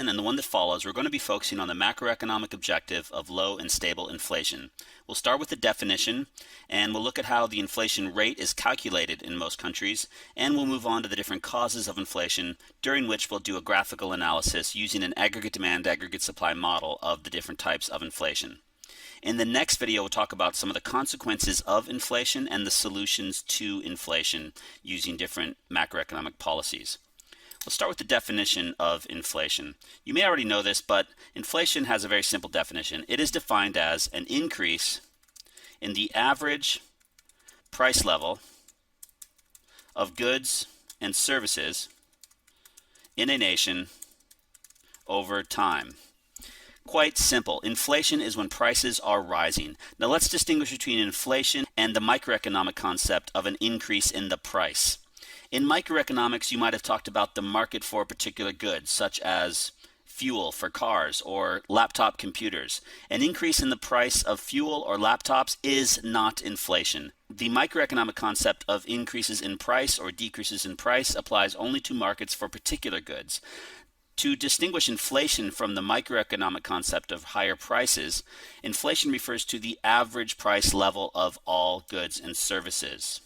and then the one that follows, we're going to be focusing on the macroeconomic objective of low and stable inflation. We'll start with the definition, and we'll look at how the inflation rate is calculated in most countries, and we'll move on to the different causes of inflation, during which we'll do a graphical analysis using an aggregate demand, aggregate supply model of the different types of inflation. In the next video, we'll talk about some of the consequences of inflation and the solutions to inflation using different macroeconomic policies. Let's start with the definition of inflation. You may already know this, but inflation has a very simple definition. It is defined as an increase in the average price level of goods and services in a nation over time. Quite simple. Inflation is when prices are rising. Now let's distinguish between inflation and the microeconomic concept of an increase in the price. In microeconomics, you might have talked about the market for particular goods, such as fuel for cars or laptop computers. An increase in the price of fuel or laptops is not inflation. The microeconomic concept of increases in price or decreases in price applies only to markets for particular goods. To distinguish inflation from the microeconomic concept of higher prices, inflation refers to the average price level of all goods and services.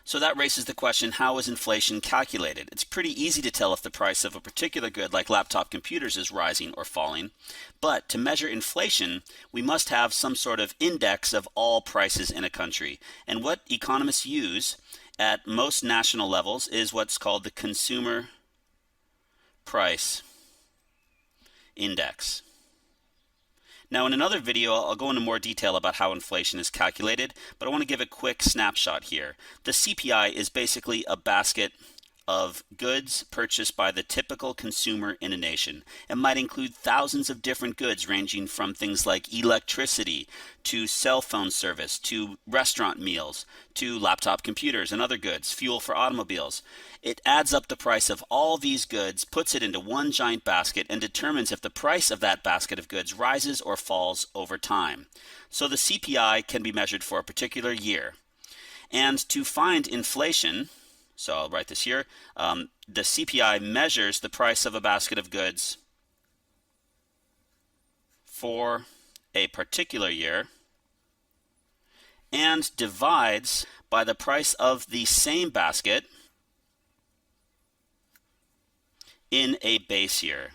So that raises the question, how is inflation calculated? It's pretty easy to tell if the price of a particular good like laptop computers is rising or falling, but to measure inflation, we must have some sort of index of all prices in a country. And what economists use at most national levels is what's called the Consumer Price Index. Now in another video, I'll go into more detail about how inflation is calculated, but I want to give a quick snapshot here. The CPI is basically a basket of goods purchased by the typical consumer in a nation. It might include thousands of different goods ranging from things like electricity to cell phone service to restaurant meals to laptop computers and other goods, fuel for automobiles. It adds up the price of all these goods, puts it into one giant basket, and determines if the price of that basket of goods rises or falls over time. So the CPI can be measured for a particular year. And to find inflation, so I'll write this here, the CPI measures the price of a basket of goods for a particular year and divides by the price of the same basket in a base year.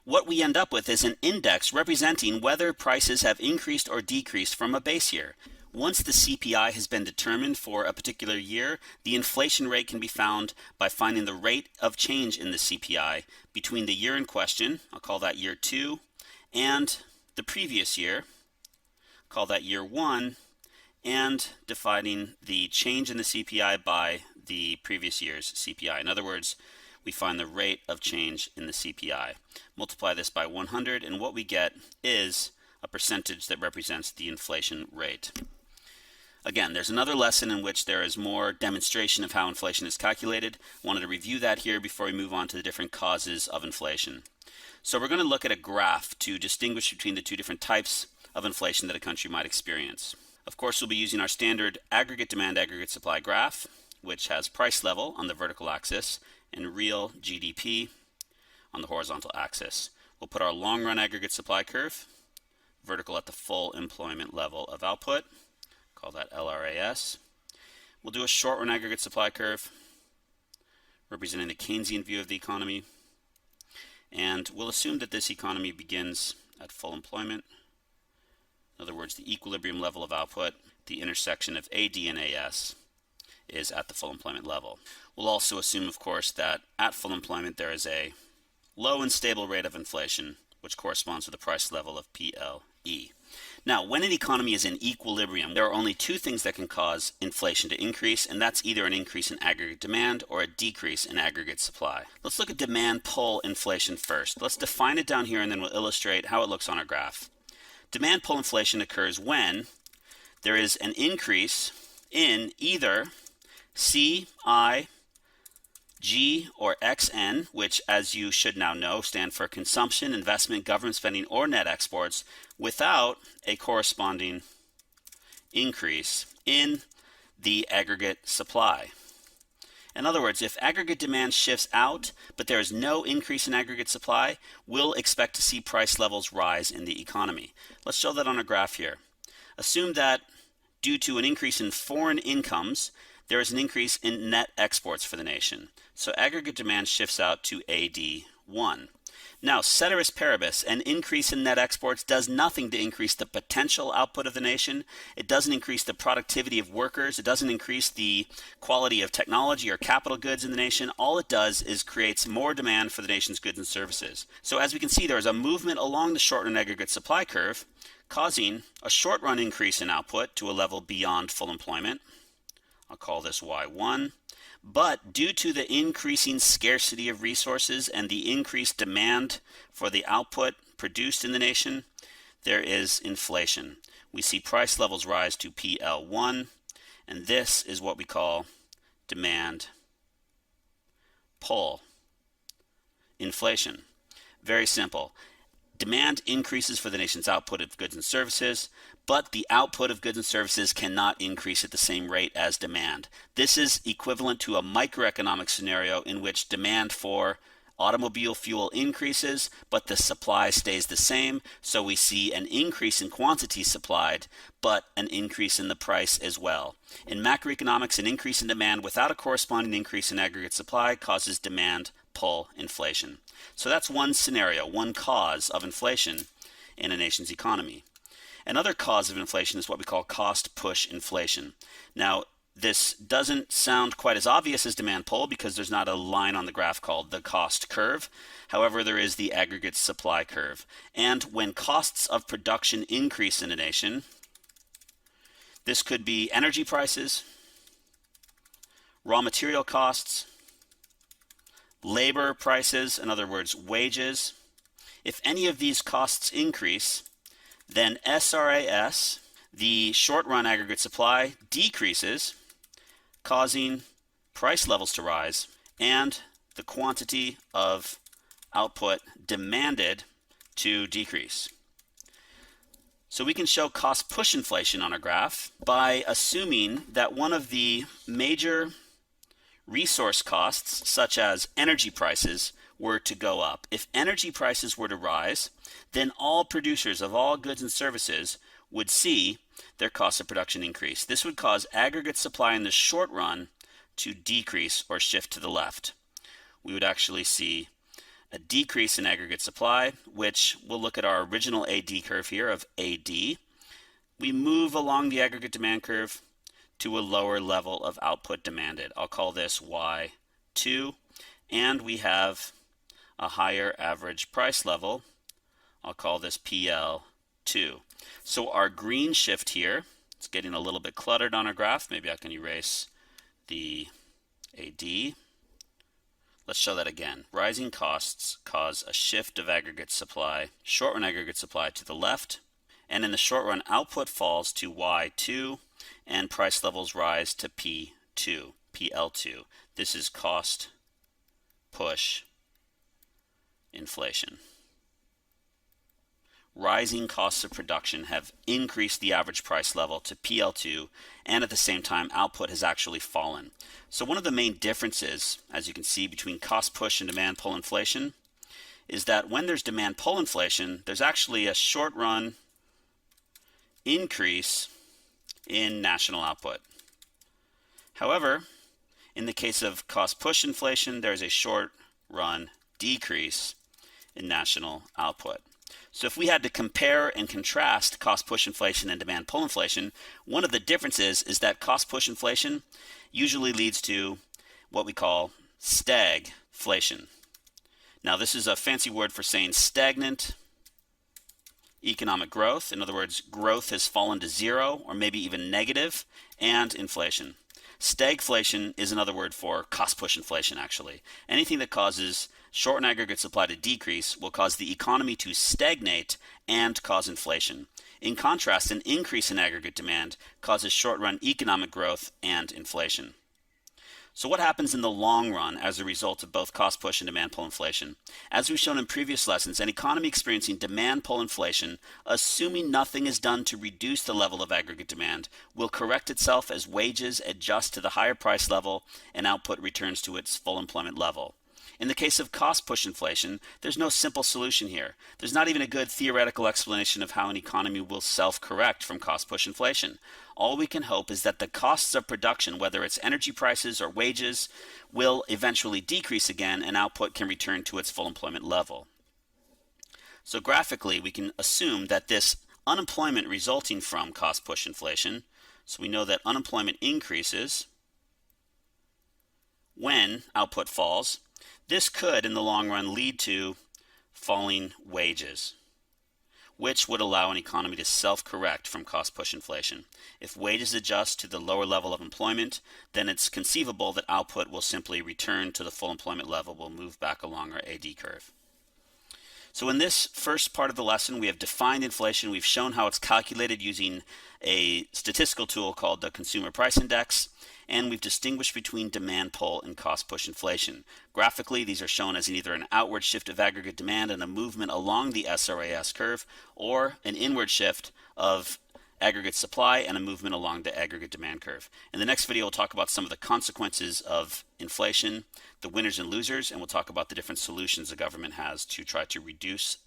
What we end up with is an index representing whether prices have increased or decreased from a base year. Once the CPI has been determined for a particular year, the inflation rate can be found by finding the rate of change in the CPI between the year in question, I'll call that year 2, and the previous year, call that year 1, and dividing the change in the CPI by the previous year's CPI. In other words, we find the rate of change in the CPI. Multiply this by 100, and what we get is a percentage that represents the inflation rate. Again, there's another lesson in which there is more demonstration of how inflation is calculated. I wanted to review that here before we move on to the different causes of inflation. So we're going to look at a graph to distinguish between the two different types of inflation that a country might experience. Of course, we'll be using our standard aggregate demand, aggregate supply graph, which has price level on the vertical axis and real GDP on the horizontal axis. We'll put our long run aggregate supply curve, vertical at the full employment level of output, call that LRAS. We'll do a short run aggregate supply curve, representing the Keynesian view of the economy, and we'll assume that this economy begins at full employment. In other words, the equilibrium level of output, the intersection of AD and AS, is at the full employment level. We'll also assume, of course, that at full employment there is a low and stable rate of inflation, which corresponds to the price level of PLE. Now, when an economy is in equilibrium, there are only two things that can cause inflation to increase, and that's either an increase in aggregate demand or a decrease in aggregate supply. Let's look at demand pull inflation first. Let's define it down here, and then we'll illustrate how it looks on our graph. Demand pull inflation occurs when there is an increase in either CI, G, or XN, which, as you should now know, stand for consumption, investment, government spending, or net exports, without a corresponding increase in the aggregate supply. In other words, if aggregate demand shifts out, but there is no increase in aggregate supply, we'll expect to see price levels rise in the economy. Let's show that on a graph here. Assume that due to an increase in foreign incomes, there is an increase in net exports for the nation. So aggregate demand shifts out to AD1. Now, ceteris paribus, an increase in net exports does nothing to increase the potential output of the nation. It doesn't increase the productivity of workers. It doesn't increase the quality of technology or capital goods in the nation. All it does is creates more demand for the nation's goods and services. So as we can see, there is a movement along the short-run aggregate supply curve, causing a short-run increase in output to a level beyond full employment. I'll call this Y1. But due to the increasing scarcity of resources and the increased demand for the output produced in the nation, there is inflation. We see price levels rise to PL1, and this is what we call demand pull inflation. Very simple. Demand increases for the nation's output of goods and services, but the output of goods and services cannot increase at the same rate as demand. This is equivalent to a microeconomic scenario in which demand for automobile fuel increases, but the supply stays the same. So we see an increase in quantity supplied, but an increase in the price as well. In macroeconomics, an increase in demand without a corresponding increase in aggregate supply causes demand pull inflation. So that's one scenario, one cause of inflation in a nation's economy. Another cause of inflation is what we call cost push inflation. Now, this doesn't sound quite as obvious as demand pull because there's not a line on the graph called the cost curve. However, there is the aggregate supply curve. And when costs of production increase in a nation, this could be energy prices, raw material costs, labor prices, in other words, wages. If any of these costs increase, then SRAS, the short-run aggregate supply, decreases, causing price levels to rise and the quantity of output demanded to decrease. So we can show cost push inflation on our graph by assuming that one of the major resource costs, such as energy prices, were to go up. If energy prices were to rise, then all producers of all goods and services would see their cost of production increase. This would cause aggregate supply in the short run to decrease or shift to the left. We would actually see a decrease in aggregate supply, which we'll look at our original AD curve here of AD. We move along the aggregate demand curve to a lower level of output demanded. I'll call this Y2, and we have a higher average price level. I'll call this PL2. So our green shift here, it's getting a little bit cluttered on our graph. Maybe I can erase the AD. Let's show that again. Rising costs cause a shift of aggregate supply, short-run aggregate supply to the left, and in the short run, output falls to Y2, and price levels rise to P2, PL2. This is cost push inflation. Rising costs of production have increased the average price level to PL2, and at the same time output has actually fallen. So one of the main differences, as you can see, between cost push and demand pull inflation is that when there's demand pull inflation, there's actually a short run increase in national output. However, in the case of cost push inflation, there's a short run decrease in national output. So if we had to compare and contrast cost push inflation and demand pull inflation, one of the differences is that cost push inflation usually leads to what we call stagflation. Now this is a fancy word for saying stagnant economic growth. In other words, growth has fallen to zero or maybe even negative, and inflation. Stagflation is another word for cost push inflation, actually. Anything that causes short and aggregate supply to decrease will cause the economy to stagnate and cause inflation. In contrast, an increase in aggregate demand causes short-run economic growth and inflation. So what happens in the long run as a result of both cost push and demand pull inflation? As we've shown in previous lessons, an economy experiencing demand pull inflation, assuming nothing is done to reduce the level of aggregate demand, will correct itself as wages adjust to the higher price level and output returns to its full employment level. In the case of cost push inflation, there's no simple solution here. There's not even a good theoretical explanation of how an economy will self-correct from cost push inflation. All we can hope is that the costs of production, whether it's energy prices or wages, will eventually decrease again and output can return to its full employment level. So graphically, we can assume that this unemployment resulting from cost push inflation, so we know that unemployment increases when output falls. This could, in the long run, lead to falling wages, which would allow an economy to self-correct from cost-push inflation. If wages adjust to the lower level of employment, then it's conceivable that output will simply return to the full employment level, will move back along our AD curve. So in this first part of the lesson, we have defined inflation. We've shown how it's calculated using a statistical tool called the Consumer Price Index, and we've distinguished between demand pull and cost push inflation. Graphically, these are shown as either an outward shift of aggregate demand and a movement along the SRAS curve, or an inward shift of aggregate supply and a movement along the aggregate demand curve. In the next video, we'll talk about some of the consequences of inflation, the winners and losers, and we'll talk about the different solutions the government has to try to reduce